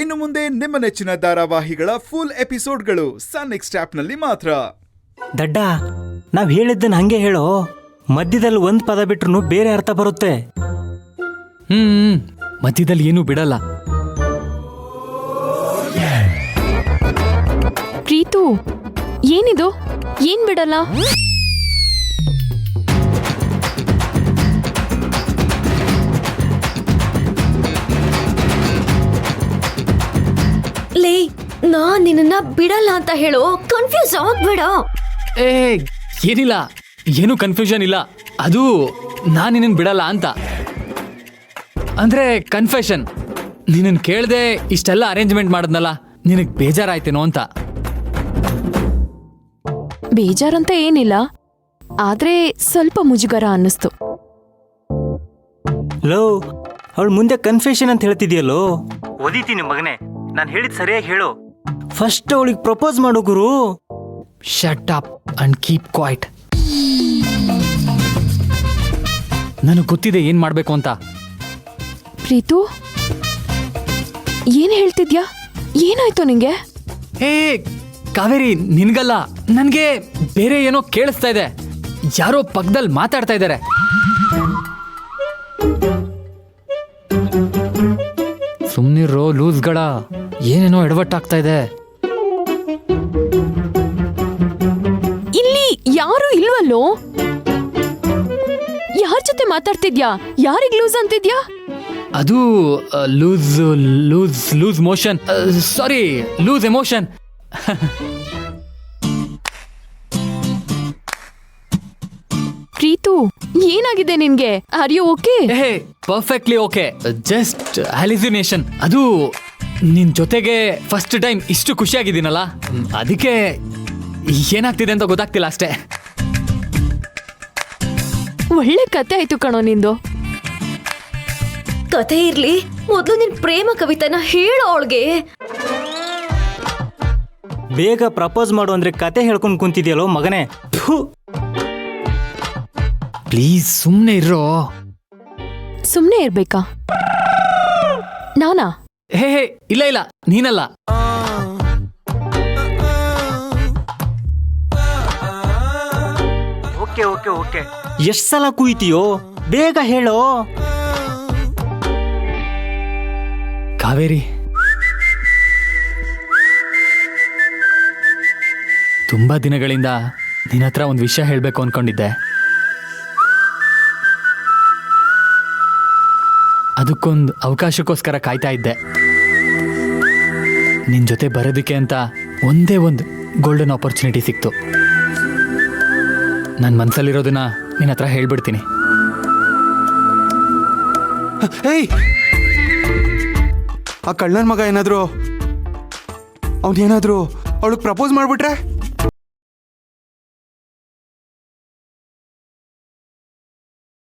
ಇನ್ನು ಮುಂದೆ ನಿಮ್ಮ ನೆಚ್ಚಿನ ಧಾರಾವಾಹಿಗಳ ಫುಲ್ ಎಪಿಸೋಡ್ಗಳು ಸನ್ ನೆಕ್ಸ್ಟ್ ಆಪ್ನಲ್ಲಿ ಮಾತ್ರ. ದಡ್ಡ, ನಾವ್ ಹೇಳಿದ್ದನ್ನ ಹಂಗೆ ಹೇಳೋ. ಮಧ್ಯದಲ್ಲಿ ಒಂದ್ ಪದ ಬಿಟ್ರು ಬೇರೆ ಅರ್ಥ ಬರುತ್ತೆ. ಮಧ್ಯದಲ್ಲಿ ಏನೂ ಬಿಡಲ್ಲ. ಪ್ರೀತು, ಏನಿದು? ಏನ್ ಬಿಡಲ್ಲ? ಲೇ, ನಾನ್ ನಿನ್ನ ಬಿಡಲ್ಲ ಅಂತ ಹೇಳೋ. ಕನ್ಫ್ಯೂಸ್ ಆಗ್ಬೇಡ. ಏನಿಲ್ಲ, ಏನೂ ಕನ್ಫ್ಯೂಷನ್ ಇಲ್ಲ. ಅದು ನಾನು ನಿನ್ನ ಬಿಡಲ್ಲ ಅಂತ. ಅಂದ್ರೆ ಕನ್ಫೆಷನ್. ನಿನ್ನ ಕೇಳ್ದೆ ಇಷ್ಟೆಲ್ಲ ಅರೇಂಜ್ಮೆಂಟ್ ಮಾಡಿದ್ನಲ್ಲ, ನಿನಗೆ ಬೇಜಾರಾಯ್ತೇನೋ ಅಂತ. ಬೇಜಾರಂತ ಏನಿಲ್ಲ, ಆದ್ರೆ ಸ್ವಲ್ಪ ಮುಜುಗರ ಅನ್ನಿಸ್ತು. ಲೋ, ಅವಳು ಮುಂದೆ ಕನ್ಫೆಷನ್ ಅಂತ ಹೇಳ್ತಿದ್ಯಲ್ಲೋ. ಓದಿತೀನಿ ಮಗನೇ, ನಾನು ಹೇಳಿದ್ ಸರಿಯಾಗಿ ಹೇಳು. ಫಸ್ಟ್ ಅವಳಿಗೆ ಪ್ರಪೋಸ್ ಮಾಡು ಗುರು. Shut up and keep quiet. ನನಗೆ ಗೊತ್ತಿದೆ ಏನ್ ಮಾಡ್ಬೇಕು ಅಂತ. ಪ್ರೀತು, ಏನ್ ಹೇಳ್ತಿದ್ಯಾ? ಏನಾಯ್ತು ನಿಂಗೆ? ಕಾವೇರಿ, ನಿನ್ಗಲ್ಲ, ನನ್ಗೆ ಬೇರೆ ಏನೋ ಕೇಳಿಸ್ತಾ ಇದೆ. ಯಾರೋ ಪಕ್ಕದಲ್ಲಿ ಮಾತಾಡ್ತಾ ಇದ್ದಾರೆ. ಸುಮ್ನಿರೋ ಲೂಸ್ಗಳ, ಏನೇನೋ ಎಡವಟ್ಟಾಗ್ತಾ ಇದೆ. ಇಲ್ಲಿ ಯಾರು ಇಲ್ವಲ್ಲೋ? ಯಾರ ಜೊತೆ ಮಾತಾಡ್ತಿದ್ಯಾ? ಯಾರಿಗ್ ಲೂಸ್ ಅಂತಿದ್ಯಾ? ಅದು loose loose loose motion, sorry, loose emotion. Preethu, ಏನಾಗಿದೆ ನಿನ್ಗೆ? Are you okay? Perfectly okay. Just hallucination. ಅದು ನಿನ್ ಜೊತೆಗೆ ಫಸ್ಟ್ ಟೈಮ್ ಇಷ್ಟು ಖುಷಿಯಾಗಿದ್ದೀನಲ್ಲ, ಅದಕ್ಕೆ ಏನಾಗ್ತಿದೆ ಅಂತ ಗೊತ್ತಾಗ್ತಿಲ್ಲ ಅಷ್ಟೇ. ಒಳ್ಳೆ ಕತೆ ಆಯ್ತು ಕಣೋ ನಿಂದು. ಕತೆ ಇರ್ಲಿ, ಮೊದ್ಲು ನಿನ್ ಪ್ರೇಮ ಕವಿತನ ಹೇಳೋ ಅವಳಿಗೆ. ಬೇಗ ಪ್ರಪೋಸ್ ಮಾಡು ಅಂದ್ರೆ ಕತೆ ಹೇಳ್ಕೊಂಡು ಕುಂತಿದ್ಯಲ್ಲೋ ಮಗನೇ. ಪ್ಲೀಸ್ ಸುಮ್ನೆ ಇರೋ. ಸುಮ್ನೆ ಇರ್ಬೇಕಾ? ನಾನಾ? ಇಲ್ಲ ಇಲ್ಲ, ನೀನಲ್ಲ. Okay okay okay. ಎಷ್ಟ್ ಸಲ ಕುಯ್ತೀಯೋ? ಬೇಗ ಹೇಳೋ. ಕಾವೇರಿ, ತುಂಬಾ ದಿನಗಳಿಂದ ನಿನ್ನ ಹತ್ರ ಒಂದು ವಿಷಯ ಹೇಳಬೇಕು ಅನ್ಕೊಂಡಿದ್ದೆ. ಅದಕ್ಕೊಂದು ಅವಕಾಶಕ್ಕೋಸ್ಕರ ಕಾಯ್ತಾ ಇದ್ದೆ. ನಿನ್ನ ಜೊತೆ ಬರೋದಕ್ಕೆ ಅಂತ ಒಂದೇ ಒಂದು ಗೋಲ್ಡನ್ ಆಪರ್ಚುನಿಟಿ ಸಿಕ್ತು. ನನ್ನ ಮನಸ್ಸಲ್ಲಿರೋದನ್ನ ನಿನ್ನ ಹತ್ರ ಹೇಳ್ಬಿಡ್ತೀನಿ. ಆ ಕಳ್ಳನ ಮಗ ಏನಾದ್ರು ಅವಳಿಗೆ ಪ್ರಪೋಸ್ ಮಾಡ್ಬಿಟ್ರೆ?